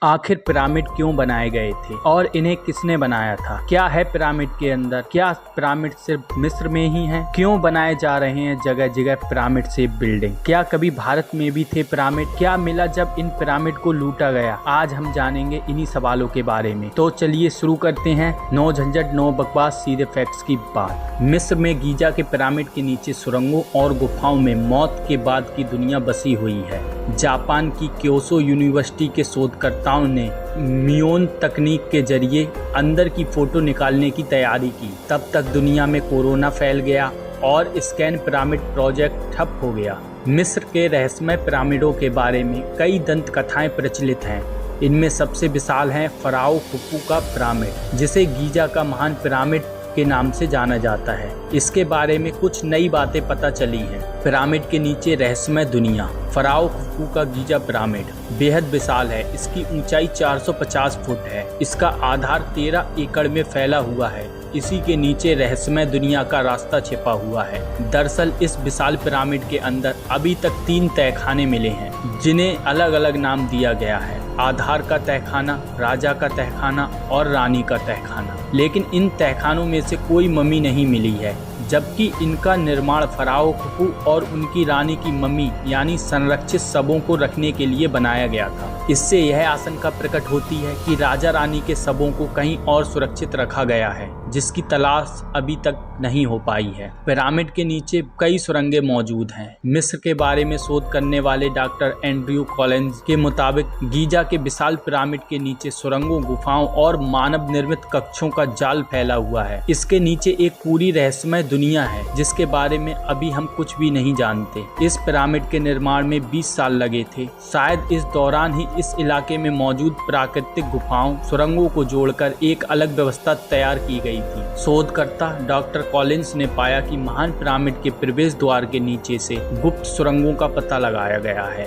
आखिर पिरामिड क्यों बनाए गए थे और इन्हें किसने बनाया था? क्या है पिरामिड के अंदर? क्या पिरामिड सिर्फ मिस्र में ही है? क्यों बनाए जा रहे हैं जगह जगह पिरामिड से बिल्डिंग? क्या कभी भारत में भी थे पिरामिड? क्या मिला जब इन पिरामिड को लूटा गया? आज हम जानेंगे इन्हीं सवालों के बारे में। तो चलिए शुरू करते हैं। नो झंझट, नो बकवास, सीधे फैक्ट्स की बात। मिस्र में गीजा के पिरामिड के नीचे सुरंगों और गुफाओं में मौत के बाद की दुनिया बसी हुई है। जापान की क्योसो यूनिवर्सिटी के शोधकर्ताओं ने मियोन तकनीक के जरिए अंदर की फोटो निकालने की तैयारी की। तब तक दुनिया में कोरोना फैल गया और स्कैन पिरामिड प्रोजेक्ट ठप हो गया। मिस्र के रहस्यमय पिरामिडों के बारे में कई दंत कथाएं प्रचलित हैं। इनमें सबसे विशाल है फराओ खुफू का पिरामिड, जिसे गीजा का महान पिरामिड के नाम से जाना जाता है। इसके बारे में कुछ नई बातें पता चली हैं। पिरामिड के नीचे रहस्यमय दुनिया। फराओ खुफू का गीजा पिरामिड बेहद विशाल है। इसकी ऊंचाई 450 फुट है। इसका आधार 13 एकड़ में फैला हुआ है। इसी के नीचे रहस्यमय दुनिया का रास्ता छिपा हुआ है। दरअसल इस विशाल पिरामिड के अंदर अभी तक 3 तहखाने मिले हैं, जिन्हें अलग अलग नाम दिया गया है। आधार का तहखाना, राजा का तहखाना और रानी का तहखाना। लेकिन इन तहखानों में से कोई मम्मी नहीं मिली है, जबकि इनका निर्माण फराओ खुफू और उनकी रानी की मम्मी यानी संरक्षित शवों को रखने के लिए बनाया गया था। इससे यह आशंका प्रकट होती है कि राजा रानी के शवों को कहीं और सुरक्षित रखा गया है, जिसकी तलाश अभी तक नहीं हो पाई है। पिरामिड के नीचे कई सुरंगें मौजूद हैं। मिस्र के बारे में शोध करने वाले डॉक्टर एंड्रयू कॉलिंस के मुताबिक गीजा के विशाल पिरामिड के नीचे सुरंगों, गुफाओं और मानव निर्मित कक्षों का जाल फैला हुआ है। इसके नीचे एक पूरी रहस्यमय दुनिया है, जिसके बारे में अभी हम कुछ भी नहीं जानते। इस पिरामिड के निर्माण में 20 साल लगे थे। शायद इस दौरान ही इस इलाके में मौजूद प्राकृतिक गुफाओं, सुरंगों को जोड़कर एक अलग व्यवस्था तैयार की गई थी। शोधकर्ता डॉक्टर कॉलिंस ने पाया कि महान पिरामिड के प्रवेश द्वार के नीचे से गुप्त सुरंगों का पता लगाया गया है।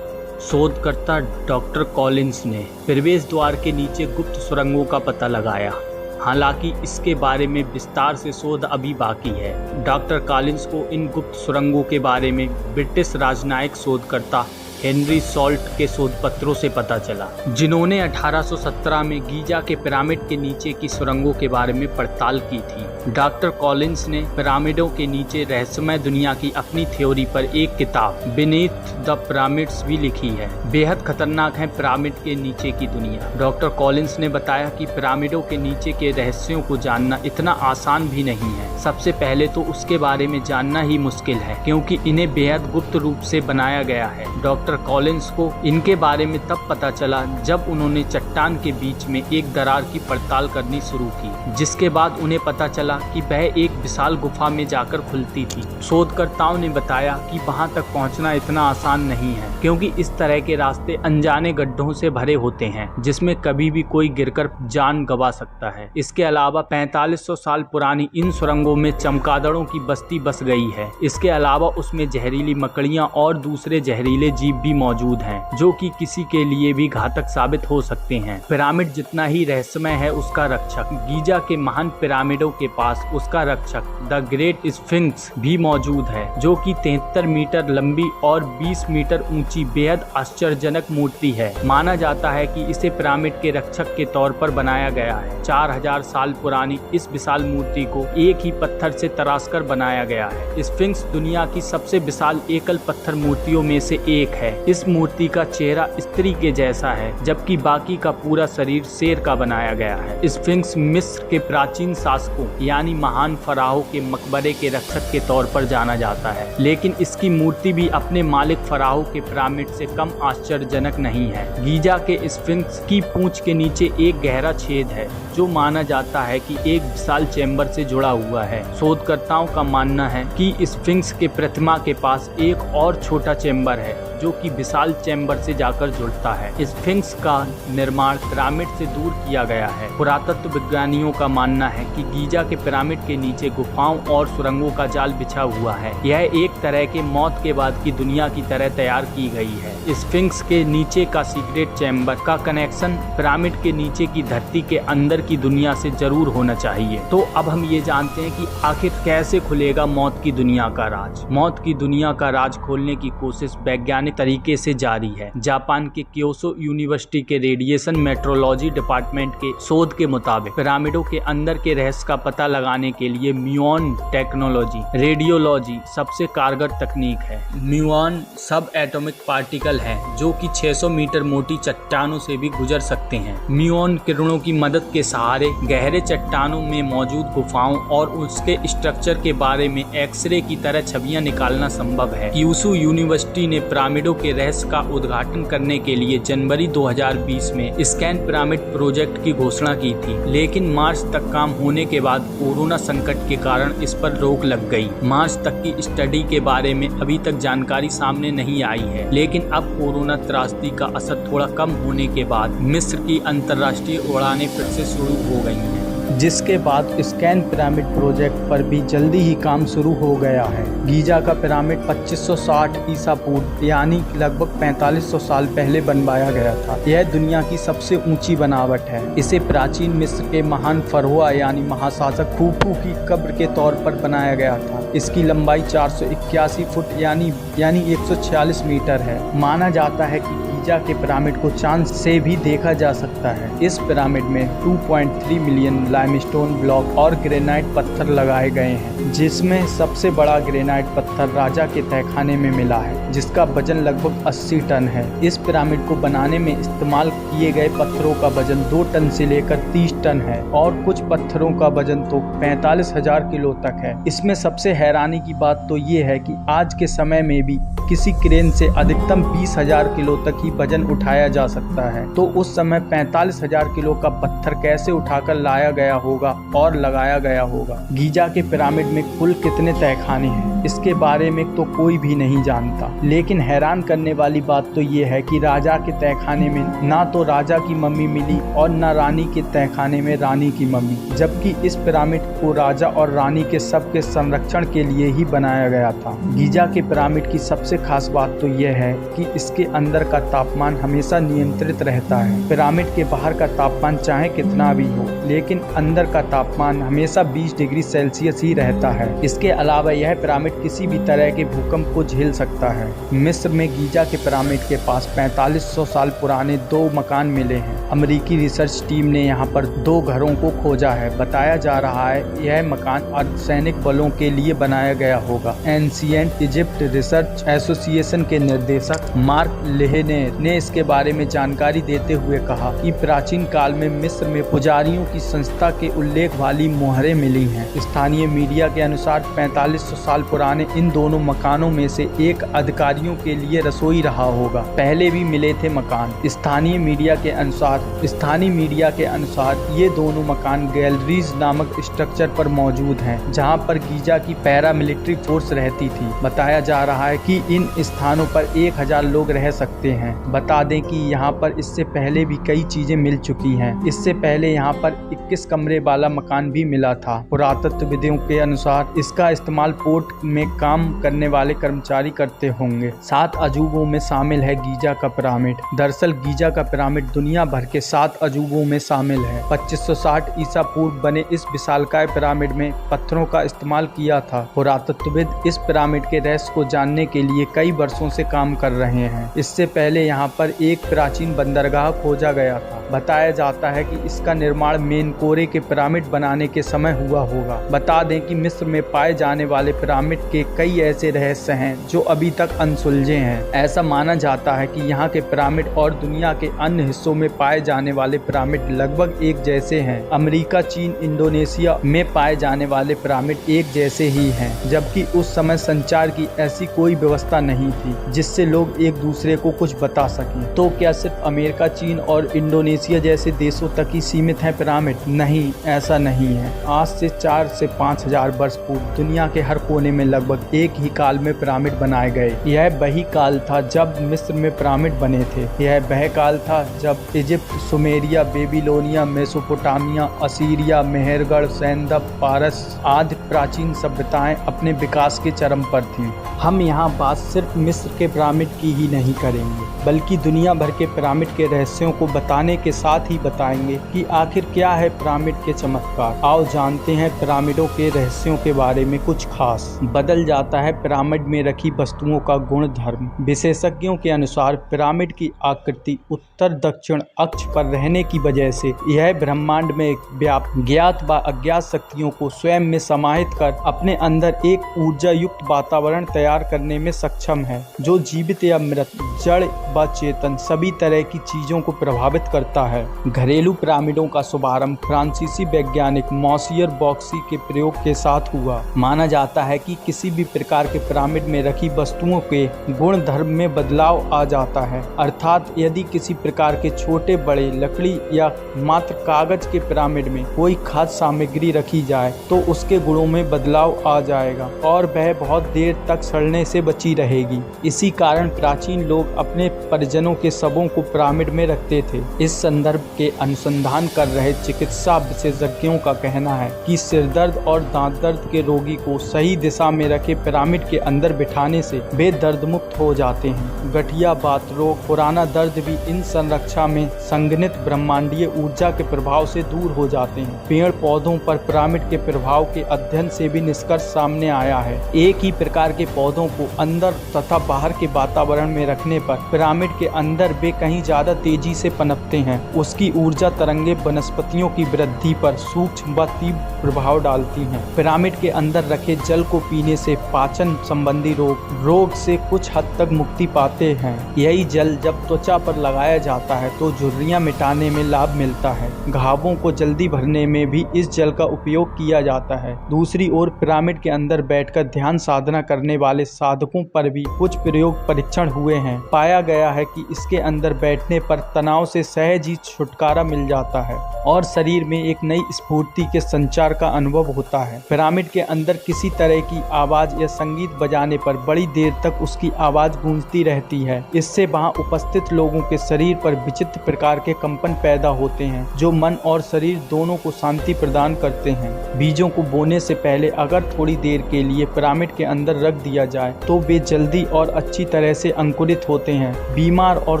शोधकर्ता डॉक्टर कॉलिंस ने प्रवेश द्वार के नीचे गुप्त सुरंगों का पता लगाया। हालांकि इसके बारे में विस्तार से शोध अभी बाकी है। डॉक्टर कॉलिंस को इन गुप्त सुरंगों के बारे में ब्रिटिश राजनयिक शोधकर्ता हेनरी सॉल्ट के शोध पत्रों से पता चला, जिन्होंने 1817 में गीजा के पिरामिड के नीचे की सुरंगों के बारे में पड़ताल की थी। डॉक्टर कॉलिंस ने पिरामिडों के नीचे रहस्यमय दुनिया की अपनी थ्योरी पर एक किताब बीनीथ द पिरामिड्स भी लिखी है। बेहद खतरनाक है पिरामिड के नीचे की दुनिया। डॉक्टर कॉलिंस ने बताया कि पिरामिडों के नीचे के रहस्यों को जानना इतना आसान भी नहीं है। सबसे पहले तो उसके बारे में जानना ही मुश्किल है, क्योंकि इन्हें बेहद गुप्त रूप से बनाया गया है। डॉक्टर कॉलिंस को इनके बारे में तब पता चला जब उन्होंने चट्टान के बीच में एक दरार की पड़ताल करनी शुरू की, जिसके बाद उन्हें पता चला कि वह एक विशाल गुफा में जाकर खुलती थी। शोधकर्ताओं ने बताया कि वहां तक पहुंचना इतना आसान नहीं है, क्योंकि इस तरह के रास्ते अनजाने गड्ढों से भरे होते हैं, जिसमें कभी भी कोई गिरकर जान गंवा सकता है। इसके अलावा 4500 साल पुरानी इन सुरंगों में चमगादड़ों की बस्ती बस गई है। इसके अलावा उसमें जहरीली मकड़ियां और दूसरे जहरीले जीव भी मौजूद हैं, जो कि किसी के लिए भी घातक साबित हो सकते हैं। पिरामिड जितना ही रहस्यमय है उसका रक्षक। गीजा के महान पिरामिडों के पास उसका रक्षक द ग्रेट स्फिंक्स भी मौजूद है, जो कि 73 मीटर लंबी और 20 मीटर ऊंची बेहद आश्चर्यजनक मूर्ति है। माना जाता है कि इसे पिरामिड के रक्षक के तौर पर बनाया गया है। 4000 साल पुरानी इस विशाल मूर्ति को एक ही पत्थर से तराशकर बनाया गया है। स्फिंक्स दुनिया की सबसे विशाल एकल पत्थर मूर्तियों में से एक है। इस मूर्ति का चेहरा स्त्री के जैसा है, जबकि बाकी का पूरा शरीर शेर का बनाया गया है। स्फिंक्स मिस्र के प्राचीन शासकों यानी महान फराओ के मकबरे के रक्षक के तौर पर जाना जाता है, लेकिन इसकी मूर्ति भी अपने मालिक फराओ के पिरामिड से कम आश्चर्यजनक नहीं है। गीजा के स्फिंक्स की पूंछ के नीचे एक गहरा छेद है, जो माना जाता है कि एक विशाल चैम्बर से जुड़ा हुआ है। शोधकर्ताओं का मानना है कि स्फिंक्स के प्रतिमा के पास एक और छोटा चैम्बर है, जो कि विशाल चैम्बर से जाकर जुड़ता है। स्फिंक्स का निर्माण पिरामिड से दूर किया गया है। पुरातत्व विज्ञानियों का मानना है कि गीजा के पिरामिड के नीचे गुफाओं और सुरंगों का जाल बिछा हुआ है। यह एक तरह के मौत के बाद की दुनिया की तरह तैयार की गई है। स्फिंक्स के नीचे का सीक्रेट चैम्बर का कनेक्शन पिरामिड के नीचे की धरती के अंदर की दुनिया से जरूर होना चाहिए। तो अब हम ये जानते हैं कि आखिर कैसे खुलेगा मौत की दुनिया का राज। मौत की दुनिया का राज खोलने की कोशिश वैज्ञानिक तरीके से जारी है। जापान के क्योटो यूनिवर्सिटी के रेडिएशन मेट्रोलॉजी डिपार्टमेंट के शोध के मुताबिक पिरामिडों के अंदर के रहस्य का पता लगाने के लिए म्यूऑन टेक्नोलॉजी रेडियोलॉजी सबसे कारगर तकनीक है। म्यूऑन सब एटॉमिक पार्टिकल है जो कि 600 मीटर मोटी चट्टानों से भी गुजर सकते हैं। म्यूऑन किरणों की मदद के सहारे गहरे चट्टानों में मौजूद गुफाओं और उसके स्ट्रक्चर के बारे में एक्सरे की तरह छवियां निकालना संभव है। क्योटो यूनिवर्सिटी ने पिरामिडों के रहस्य का उद्घाटन करने के लिए जनवरी 2020 में स्कैन पिरामिड प्रोजेक्ट की घोषणा की थी, लेकिन मार्च तक काम होने के बाद कोरोना संकट के कारण इस पर रोक लग गई। मार्च तक की स्टडी के बारे में अभी तक जानकारी सामने नहीं आई है, लेकिन अब कोरोना त्रासदी का असर थोड़ा कम होने के बाद मिस्र की अंतर्राष्ट्रीय उड़ानें फिर से शुरू हो गई हैं, जिसके बाद स्कैन पिरामिड प्रोजेक्ट पर भी जल्दी ही काम शुरू हो गया है। गीजा का पिरामिड 2560 ईसा पूर्व यानी लगभग 4500 साल पहले बनवाया गया था। यह दुनिया की सबसे ऊंची बनावट है। इसे प्राचीन मिस्र के महान फरोआ यानी महाशासक खुफू की कब्र के तौर पर बनाया गया था। इसकी लंबाई 481 फुट यानी 146 मीटर है। माना जाता है कि गीजा के पिरामिड को चांद से भी देखा जा सकता है। इस पिरामिड में 2.3 मिलियन लाइमस्टोन ब्लॉक और ग्रेनाइट पत्थर लगाए गए हैं, जिसमें सबसे बड़ा ग्रेनाइट पत्थर राजा के तहखाने में मिला है, जिसका वजन लगभग 80 टन है। इस पिरामिड को बनाने में इस्तेमाल किए गए पत्थरों का वजन 2 टन से लेकर 30 टन है और कुछ पत्थरों का वजन तो 45,000 किलो तक है। इसमें सबसे हैरानी की बात तो ये है कि आज के समय में भी किसी क्रेन से अधिकतम 20,000 किलो तक ही वजन उठाया जा सकता है, तो उस समय 45,000 किलो का पत्थर कैसे उठाकर लाया गया होगा और लगाया गया होगा। गीजा के पिरामिड में कुल कितने तहखाने हैं इसके बारे में तो कोई भी नहीं जानता, लेकिन हैरान करने वाली बात तो ये है कि राजा के तहखाने में ना तो राजा की मम्मी मिली और न रानी के तहखाने में रानी की मम्मी, जबकि इस पिरामिड को राजा और रानी के सबके संरक्षण के लिए ही बनाया गया था। गीजा के पिरामिड की सबसे खास बात तो यह है कि इसके अंदर का तापमान हमेशा नियंत्रित रहता है। पिरामिड के बाहर का तापमान चाहे कितना भी हो, लेकिन अंदर का तापमान हमेशा 20 डिग्री सेल्सियस ही रहता है। इसके अलावा यह पिरामिड किसी भी तरह के भूकंप को झेल सकता है। मिस्र में गीजा के पिरामिड के पास 4500 साल पुराने 2 मकान मिले हैं। अमेरिकी रिसर्च टीम ने यहाँ पर 2 घरों को खोजा है। बताया जा रहा है यह मकान अर्धसैनिक बलों के लिए बनाया गया होगा। एंशिएंट इजिप्ट रिसर्च एसोसिएशन के निर्देशक मार्क लेहेनेर ने इसके बारे में जानकारी देते हुए कहा कि प्राचीन काल में मिस्र में पुजारियों की संस्था के उल्लेख वाली मोहरें मिली हैं। स्थानीय मीडिया के अनुसार 4500 साल पुराने इन दोनों मकानों में से एक अधिकारियों के लिए रसोई रहा होगा। पहले भी मिले थे मकान। स्थानीय मीडिया के अनुसार ये दोनों मकान गैलरीज नामक स्ट्रक्चर पर मौजूद हैं, जहां पर गीजा की पैरामिलिट्री फोर्स रहती थी। बताया जा रहा है कि इन स्थानों पर 1000 लोग रह सकते हैं। बता दें कि यहाँ पर इससे पहले भी कई चीजें मिल चुकी हैं। इससे पहले यहाँ पर 21 कमरे वाला मकान भी मिला था। पुरातत्वविदों के अनुसार इसका इस्तेमाल पोर्ट में काम करने वाले कर्मचारी करते होंगे। 7 अजूबों में शामिल है गीजा का पिरामिड। दरअसल गीजा का पिरामिड दुनिया भर के 7 अजूबों में शामिल है। 2560 ईसा पूर्व बने इस विशालकाय पिरामिड में पत्थरों का इस्तेमाल किया था। पुरातत्वविद इस पिरामिड के रहस्य को जानने के लिए कई वर्षों से काम कर रहे हैं। इससे पहले यहाँ पर एक प्राचीन बंदरगाह खोजा गया था। बताया जाता है कि इसका निर्माण मेनकोरे के पिरामिड बनाने के समय हुआ होगा। बता दें कि मिस्र में पाए जाने वाले पिरामिड के कई ऐसे रहस्य हैं जो अभी तक अनसुलझे हैं। ऐसा माना जाता है कि यहाँ के पिरामिड और दुनिया के अन्य हिस्सों में पाए जाने वाले पिरामिड लगभग एक जैसे हैं। अमेरिका, चीन, इंडोनेशिया में पाए जाने वाले पिरामिड एक जैसे ही हैं, जबकि उस समय संचार की ऐसी कोई व्यवस्था नहीं थी जिससे लोग एक दूसरे को कुछ बता सकें। तो क्या सिर्फ अमेरिका, चीन और इंडोनेशिया जैसे देशों तक ही सीमित है पिरामिड? नहीं, ऐसा नहीं है। आज से 4 से 5000 वर्ष पूर्व दुनिया के हर कोने में लगभग एक ही काल में पिरामिड बनाए गए। यह वही काल था जब मिस्र में पिरामिड बने थे। यह वह काल था जब Egypt, Sumeria, Babylonia, Mesopotamia, Assyria, Mehrgarh, सैंदप, पारस आदि प्राचीन सभ्यताएं अपने विकास के चरम पर थीं। हम यहाँ बात सिर्फ मिस्र के पिरामिड की ही नहीं करेंगे, बल्कि दुनिया भर के पिरामिड के रहस्यों को बताने के साथ ही बताएंगे कि आखिर क्या है पिरामिड के चमत्कार। आओ जानते हैं पिरामिडों के रहस्यों के बारे में कुछ खास। बदल जाता है पिरामिड में रखी वस्तुओं का गुण धर्म। विशेषज्ञों के अनुसार पिरामिड की आकृति उत्तर दक्षिण अक्ष पर रहने की वजह से यह ब्रह्मांड में ज्ञात व अज्ञात शक्तियों को स्वयं में समाहित कर अपने अंदर एक ऊर्जा युक्त वातावरण तैयार करने में सक्षम है, जो जीवित या मृत, जड़ व चेतन सभी तरह की चीजों को प्रभावित करता है। घरेलू पिरामिडों का शुभारंभ फ्रांसीसी वैज्ञानिक मॉसियर बॉक्सी के प्रयोग के साथ हुआ। माना जाता है कि किसी भी प्रकार के पिरामिड में रखी वस्तुओं के गुण धर्म में बदलाव आ जाता है, अर्थात यदि किसी प्रकार के छोटे बड़े लकड़ी या मात्र कागज के पिरामिड में कोई खाद्य सामग्री रखी जाए तो उसके गुणों में बदलाव आ जाएगा और वह बहुत देर तक सड़ने से बची रहेगी। इसी कारण प्राचीन लोग अपने परिजनों के शवों को पिरामिड में रखते थे। इस संदर्भ के अनुसंधान कर रहे चिकित्सा विशेषज्ञों का कहना है कि सिरदर्द और दांत दर्द के रोगी को सही दिशा में रखे पिरामिड के अंदर बिठाने से वे दर्द मुक्त हो जाते हैं। गठिया, बात रोग, पुराना दर्द भी इन संरक्षा में संघनित ब्रह्मांडीय ऊर्जा के प्रभाव से दूर हो जाते हैं। पेड़ पौधों पर पिरामिड के प्रभाव के अध्ययन से भी निष्कर्ष सामने आया है। एक ही प्रकार के पौधों को अंदर तथा बाहर के वातावरण में रखने पर पिरामिड के अंदर वे कहीं ज्यादा तेजी से पनपते हैं। उसकी ऊर्जा तरंगे वनस्पतियों की वृद्धि पर सूक्ष्म व तीव्र प्रभाव डालती हैं। पिरामिड के अंदर रखे जल को पीने से पाचन संबंधी रोग से कुछ हद तक मुक्ति पाते हैं। यही जल जब त्वचा पर लगाया जाता है तो झुर्रियां मिटाने में लाभ मिलता है। घावों को जल्दी भरने में भी इस जल का उपयोग किया जाता है। दूसरी ओर पिरामिड के अंदर बैठकर ध्यान साधना करने वाले साधकों पर भी कुछ प्रयोग परीक्षण हुए हैं। पाया गया है कि इसके अंदर बैठने पर तनाव से सहज ही छुटकारा मिल जाता है और शरीर में एक नई स्फूर्ति के संचार का अनुभव होता है। पिरामिड के अंदर किसी तरह की आवाज या संगीत बजाने पर बड़ी देर तक उसकी आवाज गूंजती रहती है। इससे वहां उपस्थित लोगों के शरीर पर विचित्र प्रकार के कंपन पैदा होते हैं, जो मन और शरीर दोनों को शांति प्रदान करते हैं। बीजों को बोने से पहले अगर थोड़ी देर के लिए पिरामिड के अंदर रख दिया जाए तो वे जल्दी और अच्छी तरह से अंकुरित होते हैं। बीमार और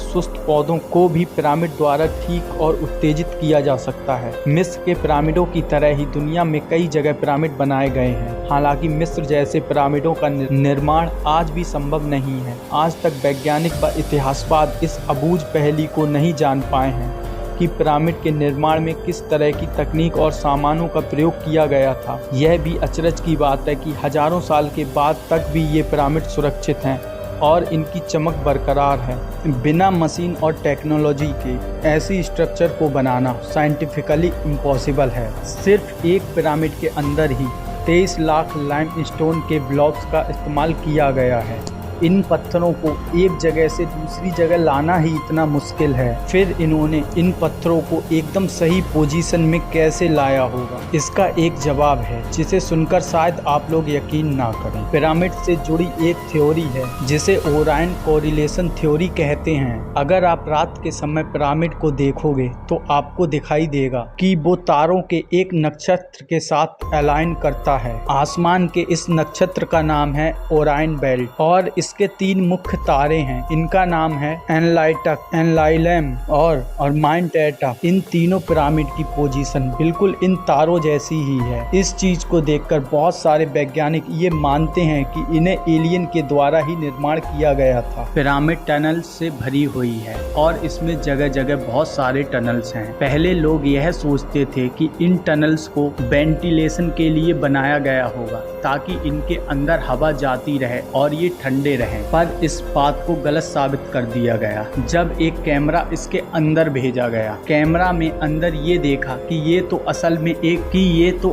सुस्त पौधों को भी पिरामिड द्वारा ठीक और उत्तेजित किया जा सकता है। मिस्र के पिरामिडों की तरह ही दुनिया में कई जगह पिरामिड बनाए गए हैं। हालांकि मिस्र जैसे पिरामिडों का निर्माण आज भी संभव नहीं है। आज तक वैज्ञानिक व इतिहासवाद इस अबूझ पहेली को नहीं जान पाए हैं कि पिरामिड के निर्माण में किस तरह की तकनीक और सामानों का प्रयोग किया गया था। यह भी अचरज की बात है कि हजारों साल के बाद तक भी ये पिरामिड सुरक्षित हैं और इनकी चमक बरकरार है। बिना मशीन और टेक्नोलॉजी के ऐसी स्ट्रक्चर को बनाना साइंटिफिकली इम्पॉसिबल है। सिर्फ एक पिरामिड के अंदर ही 23 लाख लाइमस्टोन के ब्लॉक्स का इस्तेमाल किया गया है। इन पत्थरों को एक जगह से दूसरी जगह लाना ही इतना मुश्किल है, फिर इन्होंने इन पत्थरों को एकदम सही पोजीशन में कैसे लाया होगा? इसका एक जवाब है जिसे सुनकर शायद आप लोग यकीन ना करें। पिरामिड से जुड़ी एक थ्योरी है जिसे ओरायन कोरिलेशन थ्योरी कहते हैं। अगर आप रात के समय पिरामिड को देखोगे तो आपको दिखाई देगा कि वो तारों के एक नक्षत्र के साथ अलाइन करता है। आसमान के इस नक्षत्र का नाम है ओरायन बेल्ट और इसके 3 मुख्य तारे हैं। इनका नाम है एनलाइटक, एनलाइलम और माइंटेटा। इन तीनों पिरामिड की पोजीशन बिल्कुल इन तारों जैसी ही है। इस चीज को देखकर बहुत सारे वैज्ञानिक ये मानते हैं कि इन्हें एलियन के द्वारा ही निर्माण किया गया था। पिरामिड टनल से भरी हुई है और इसमें जगह जगह बहुत सारे टनल्स हैं। पहले लोग यह सोचते थे कि इन टनल्स को वेंटिलेशन के लिए बनाया गया होगा ताकि इनके अंदर हवा जाती रहे और ये ठंडे रहें, पर इस बात को गलत साबित कर दिया गया जब एक कैमरा इसके अंदर भेजा गया। कैमरा में अंदर ये देखा कि ये तो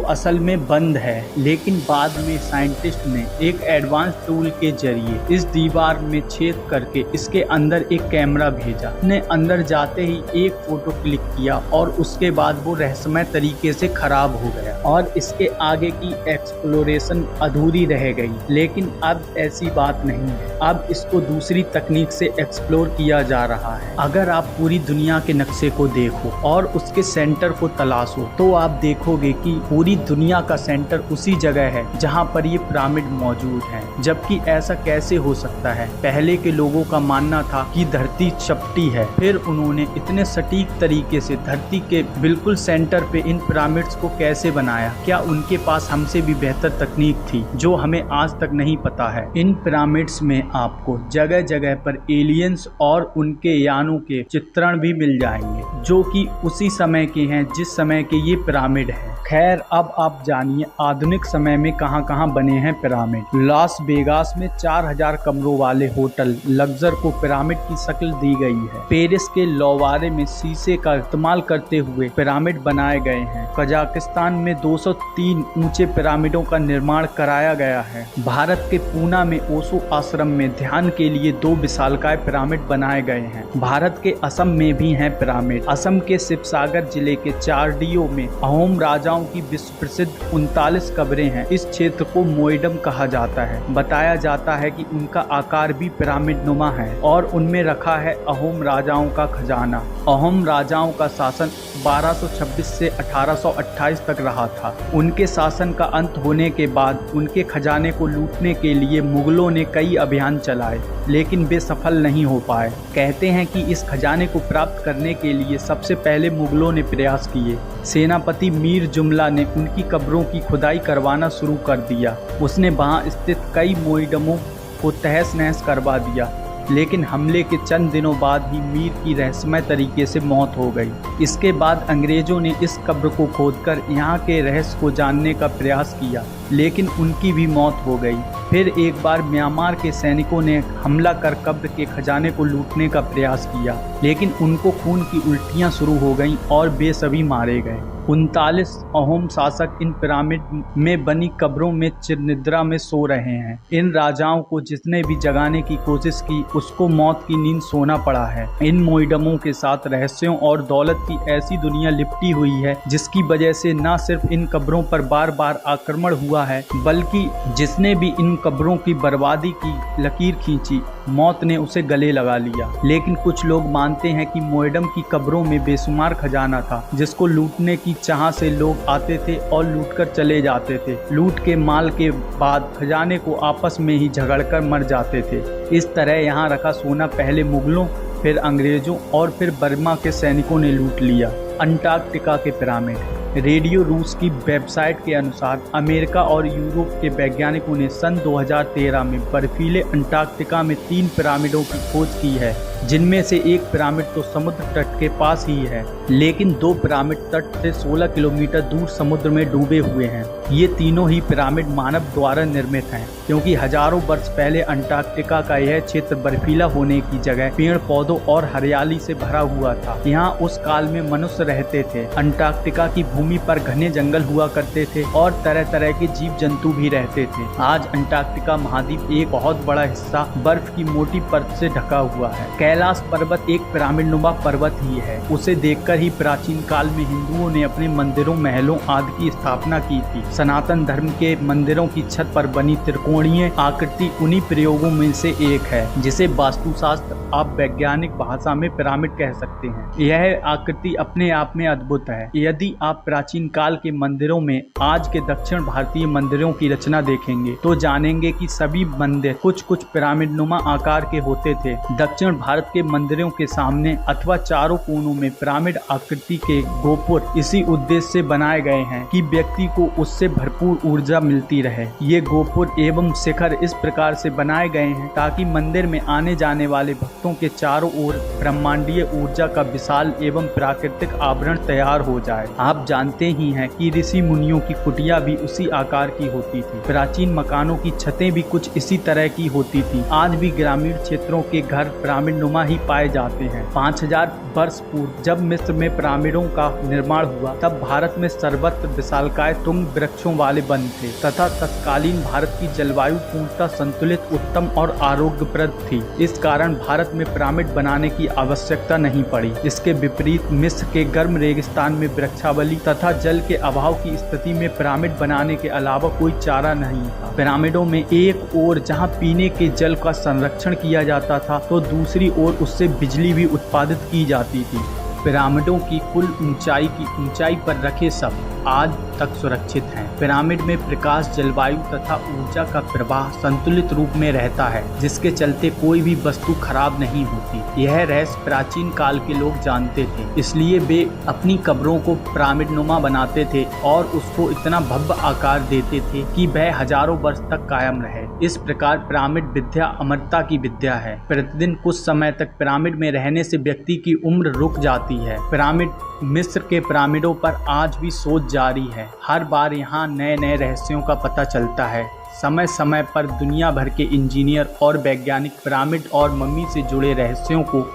असल में बंद है, लेकिन बाद में साइंटिस्ट ने एक एडवांस टूल के जरिए इस दीवार में छेद करके इसके अंदर एक कैमरा भेजा। ने अंदर जाते ही एक फोटो क्लिक किया और उसके बाद वो रहस्यमय तरीके से खराब हो गया और इसके आगे की एक्सप्लोरेशन अधूरी रह गई। लेकिन अब ऐसी बात नहीं है, अब इसको दूसरी तकनीक से एक्सप्लोर किया जा रहा है। अगर आप पूरी दुनिया के नक्शे को देखो और उसके सेंटर को तलाशो तो आप देखोगे कि पूरी दुनिया का सेंटर उसी जगह है जहाँ पर ये पिरामिड मौजूद है। जबकि ऐसा कैसे हो सकता है? पहले के लोगों का मानना था कि धरती चपटी है, फिर उन्होंने इतने सटीक तरीके से धरती के बिल्कुल सेंटर पे इन पिरामिड्स को कैसे बनाया? क्या उनके पास हमसे भी बेहतर तकनीक थी जो हमें आज तक नहीं पता है? इन पिरामिड्स में आपको जगह जगह पर एलियंस और उनके यानों के चित्रण भी मिल जाएंगे जो कि उसी समय के हैं जिस समय के ये पिरामिड है। खैर, अब आप जानिए आधुनिक समय में कहां कहां बने हैं पिरामिड। लास वेगास में 4000 कमरों वाले होटल लग्जर को पिरामिड की शक्ल दी गई है। पेरिस के लोवारे में शीशे का इस्तेमाल करते हुए पिरामिड बनाए गए हैं। कजाकिस्तान में 203 ऊंचे पिरामिडों का निर्माण कराया गया है। भारत के पूना में ओशो आश्रम में ध्यान के लिए 2 विशालकाय पिरामिड बनाए गए हैं। भारत के असम में भी हैं पिरामिड। असम के शिवसागर जिले के चारडीओ में अहोम राजाओं की विश्व प्रसिद्ध 39 कब्रें हैं। इस क्षेत्र को मोइडम कहा जाता है। बताया जाता है कि उनका आकार भी पिरामिड नुमा है और उनमें रखा है अहोम राजाओं का खजाना। अहोम राजाओं का शासन 1226 से 1828 तक रहा था। उनके शासन का अंत होने के बाद उनके खजाने को लूटने के लिए मुगलों ने कई अभियान चलाए, लेकिन वे सफल नहीं हो पाए। कहते हैं कि इस खजाने को प्राप्त करने के लिए सबसे पहले मुगलों ने प्रयास किए। सेनापति मीर जुमला ने उनकी कब्रों की खुदाई करवाना शुरू कर दिया। उसने वहां स्थित कई मोइडमों को तहस नहस करवा दिया, लेकिन हमले के चंद दिनों बाद ही मीर की रहस्यमय तरीके से मौत हो गई। इसके बाद अंग्रेजों ने इस कब्र को खोदकर यहाँ के रहस्य को जानने का प्रयास किया, लेकिन उनकी भी मौत हो गई। फिर एक बार म्यांमार के सैनिकों ने हमला कर कब्र के खजाने को लूटने का प्रयास किया, लेकिन उनको खून की उल्टियां शुरू हो गईं और वे सभी मारे गए। 39 अहोम शासक इन पिरामिड में बनी कब्रों में चिरनिद्रा में सो रहे हैं। इन राजाओं को जिसने भी जगाने की कोशिश की उसको मौत की नींद सोना पड़ा है। इन मोइडमों के साथ रहस्यों और दौलत की ऐसी दुनिया लिपटी हुई है जिसकी वजह से न सिर्फ इन कब्रों पर बार बार आक्रमण हुआ है, बल्कि जिसने भी इन कब्रों की बर्बादी की लकीर खींची मौत ने उसे गले लगा लिया। लेकिन कुछ लोग मानते हैं कि मोइडम की कब्रों में बेशुमार खजाना था जिसको लूटने की चाह से लोग आते थे और लूटकर चले जाते थे। लूट के माल के बाद खजाने को आपस में ही झगड़कर मर जाते थे। इस तरह यहाँ रखा सोना पहले मुगलों, फिर अंग्रेजों और फिर बर्मा के सैनिकों ने लूट लिया। अंटार्कटिका के पिरामिड। रेडियो रूस की वेबसाइट के अनुसार अमेरिका और यूरोप के वैज्ञानिकों ने सन 2013 में बर्फीले अंटार्कटिका में 3 पिरामिडों की खोज की है, जिनमें से एक पिरामिड तो समुद्र तट के पास ही है, लेकिन 2 पिरामिड तट से 16 किलोमीटर दूर समुद्र में डूबे हुए हैं। ये तीनों ही पिरामिड मानव द्वारा निर्मित हैं, क्योंकि हजारों वर्ष पहले अंटार्कटिका का यह क्षेत्र बर्फीला होने की जगह पेड़ पौधों और हरियाली से भरा हुआ था। यहाँ उस काल में मनुष्य रहते थे। अंटार्कटिका की भूमि पर घने जंगल हुआ करते थे और तरह तरह के जीव जंतु भी रहते थे। आज अंटार्कटिका महाद्वीप एक बहुत बड़ा हिस्सा बर्फ की मोटी परत से ढका हुआ है। कैलाश पर्वत एक पिरामिड नुमा पर्वत ही है। उसे देखकर ही प्राचीन काल में हिंदुओं ने अपने मंदिरों, महलों आदि की स्थापना की थी। सनातन धर्म के मंदिरों की छत पर बनी त्रिकोणीय आकृति उन्हीं प्रयोगों में से एक है, जिसे वास्तुशास्त्र आप वैज्ञानिक भाषा में पिरामिड कह सकते हैं। यह आकृति अपने आप में अद्भुत है। यदि आप प्राचीन काल के मंदिरों में आज के दक्षिण भारतीय मंदिरों की रचना देखेंगे तो जानेंगे कि सभी मंदिर कुछ कुछ पिरामिड नुमा आकार के होते थे। दक्षिण भारत के मंदिरों के सामने अथवा चारों कोनों में पिरामिड आकृति के गोपुर इसी उद्देश्य से बनाए गए हैं कि व्यक्ति को उससे भरपूर ऊर्जा मिलती रहे। ये गोपुर एवं शिखर इस प्रकार से बनाए गए हैं ताकि मंदिर में आने जाने वाले भक्तों के चारों ओर ब्रह्मांडीय ऊर्जा का विशाल एवं प्राकृतिक आवरण तैयार हो जाए। आप जानते ही हैं कि ऋषि मुनियों की कुटिया भी उसी आकार की होती थी। प्राचीन मकानों की छतें भी कुछ इसी तरह की होती थी। आज भी ग्रामीण क्षेत्रों के घर पिरामिड नुमा ही पाए जाते हैं। 5000 वर्ष पूर्व जब मिस्र में पिरामिडों का निर्माण हुआ तब भारत में सर्वत्र विशालकाय तुंग वृक्षों वाले वन थे तथा तत्कालीन भारत की जलवायु पूर्णतः संतुलित, उत्तम और आरोग्यप्रद थी। इस कारण भारत में पिरामिड बनाने की आवश्यकता नहीं पड़ी। इसके विपरीत मिस्र के गर्म रेगिस्तान में वृक्षावली तथा जल के अभाव की स्थिति में पिरामिड बनाने के अलावा कोई चारा नहीं था। पिरामिडों में एक ओर जहां पीने के जल का संरक्षण किया जाता था तो दूसरी ओर उससे बिजली भी उत्पादित की जाती थी। पिरामिडों की कुल ऊंचाई पर रखे शव आज तक सुरक्षित हैं। पिरामिड में प्रकाश, जलवायु तथा ऊर्जा का प्रवाह संतुलित रूप में रहता है, जिसके चलते कोई भी वस्तु खराब नहीं होती। यह रहस्य प्राचीन काल के लोग जानते थे, इसलिए वे अपनी कब्रों को पिरामिड नुमा बनाते थे और उसको इतना भव्य आकार देते थे कि वह हजारों वर्ष तक कायम रहे। इस प्रकार पिरामिड विद्या अमरता की विद्या है। प्रतिदिन कुछ समय तक पिरामिड में रहने से व्यक्ति की उम्र रुक जाती है। पिरामिड मिस्र के पिरामिडों पर आज भी शोध जारी है। हर बार यहाँ नए नए रहस्यों का पता चलता है। समय समय पर दुनिया भर के इंजीनियर और वैज्ञानिक पिरामिड और मम्मी से जुड़े रहस्यों को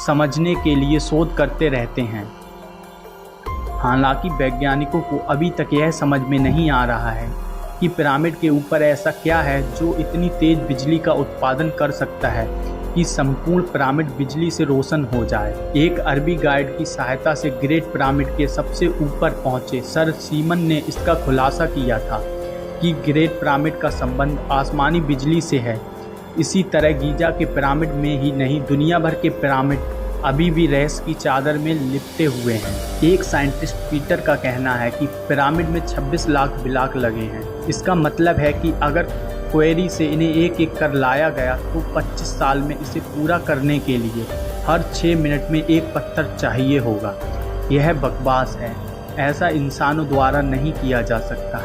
समझने के लिए शोध करते रहते हैं। हालांकि वैज्ञानिकों को अभी तक यह समझ में नहीं आ रहा है कि पिरामिड के ऊपर ऐसा क्या है जो इतनी तेज बिजली का उत्पादन कर सकता है कि संपूर्ण पिरामिड बिजली से रोशन हो जाए। एक अरबी गाइड की सहायता से ग्रेट पिरामिड के सबसे ऊपर पहुंचे सर सीमन ने इसका खुलासा किया था कि ग्रेट पिरामिड का संबंध आसमानी बिजली से है। इसी तरह गीजा के पिरामिड में ही नहीं, दुनिया भर के पिरामिड अभी भी रहस्य की चादर में लिपटे हुए हैं। एक साइंटिस्ट पीटर का कहना है कि पिरामिड में 26 लाख ब्लॉक लगे हैं। इसका मतलब है कि अगर क्वेरी से इन्हें एक एक कर लाया गया तो 25 साल में इसे पूरा करने के लिए हर 6 मिनट में एक पत्थर चाहिए होगा। यह बकवास है, ऐसा इंसानों द्वारा नहीं किया जा सकता।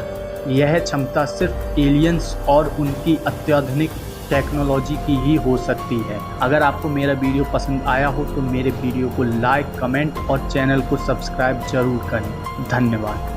यह क्षमता सिर्फ एलियंस और उनकी अत्याधुनिक टेक्नोलॉजी की ही हो सकती है। अगर आपको मेरा वीडियो पसंद आया हो तो मेरे वीडियो को लाइक, कमेंट और चैनल को सब्सक्राइब जरूर करें। धन्यवाद।